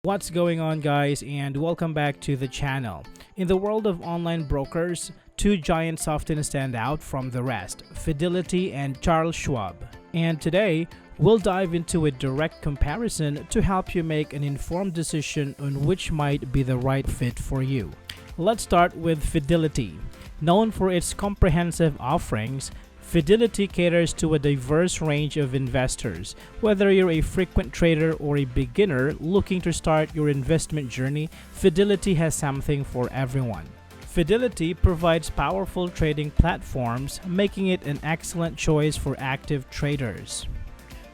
What's going on, guys, and welcome back to the channel. In the world of online brokers, two giants often stand out from the rest, Fidelity and Charles Schwab. And today, we'll dive into a direct comparison to help you make an informed decision on which might be the right fit for you. Let's start with Fidelity. Known for its comprehensive offerings, Fidelity caters to a diverse range of investors. Whether you're a frequent trader or a beginner looking to start your investment journey, Fidelity has something for everyone. Fidelity provides powerful trading platforms, making it an excellent choice for active traders.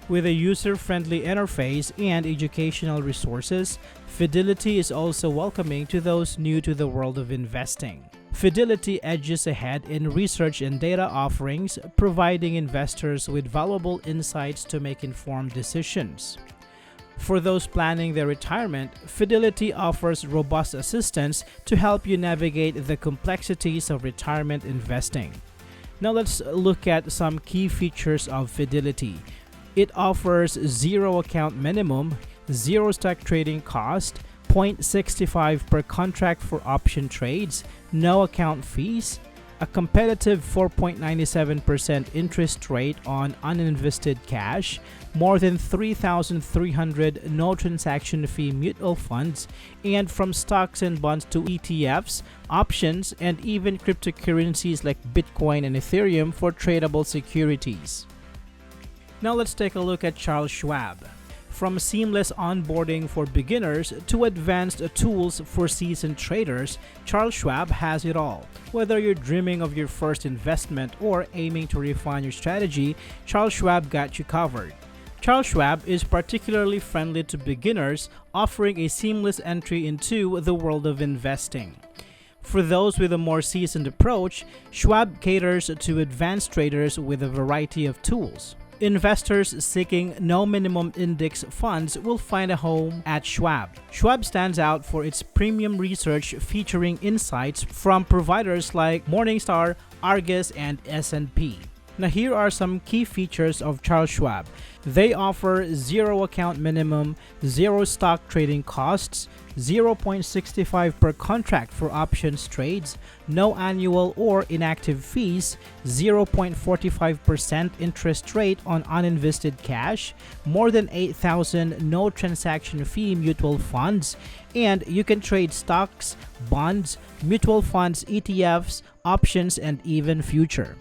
With a user-friendly interface and educational resources, Fidelity is also welcoming to those new to the world of investing. Fidelity edges ahead in research and data offerings, providing investors with valuable insights to make informed decisions. For those planning their retirement, Fidelity offers robust assistance to help you navigate the complexities of retirement investing. Now let's look at some key features of Fidelity. It offers zero account minimum, zero stock trading cost, 0.65 per contract for option trades, no account fees, a competitive 4.97% interest rate on uninvested cash, more than 3,300 no transaction fee mutual funds, and from stocks and bonds to ETFs, options, and even cryptocurrencies like Bitcoin and Ethereum for tradable securities. Now let's take a look at Charles Schwab. From seamless onboarding for beginners to advanced tools for seasoned traders, Charles Schwab has it all. Whether you're dreaming of your first investment or aiming to refine your strategy, Charles Schwab got you covered. Charles Schwab is particularly friendly to beginners, offering a seamless entry into the world of investing. For those with a more seasoned approach, Schwab caters to advanced traders with a variety of tools. Investors seeking no minimum index funds will find a home at Schwab. Schwab stands out for its premium research featuring insights from providers like Morningstar, Argus, and S&P. Now here are some key features of Charles Schwab. They offer zero account minimum, zero stock trading costs, 0.65 per contract for options trades, no annual or inactive fees, 0.45% interest rate on uninvested cash, more than 8,000 no transaction fee mutual funds, and you can trade stocks, bonds, mutual funds, ETFs, options, and even future.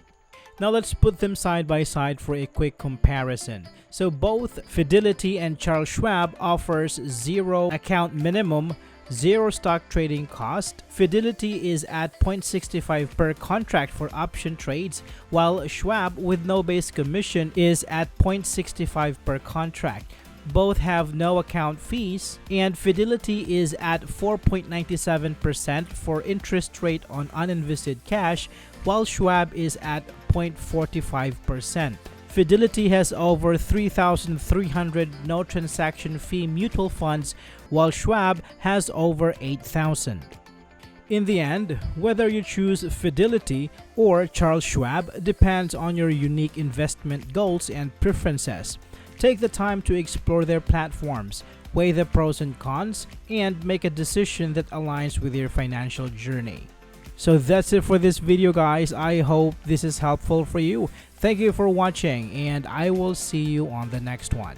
Now let's put them side by side for a quick comparison. So both Fidelity and Charles Schwab offers zero account minimum, zero stock trading cost. Fidelity is at 0.65 per contract for option trades, while Schwab with no base commission is at 0.65 per contract. Both have no account fees, and Fidelity is at 4.97% for interest rate on uninvested cash, while Schwab is at 0.45%. Fidelity has over 3,300 no transaction fee mutual funds, while Schwab has over 8,000. In the end, whether you choose Fidelity or Charles Schwab depends on your unique investment goals and preferences. Take the time to explore their platforms, weigh the pros and cons, and make a decision that aligns with your financial journey. So that's it for this video, guys. I hope this is helpful for you. Thank you for watching, and I will see you on the next one.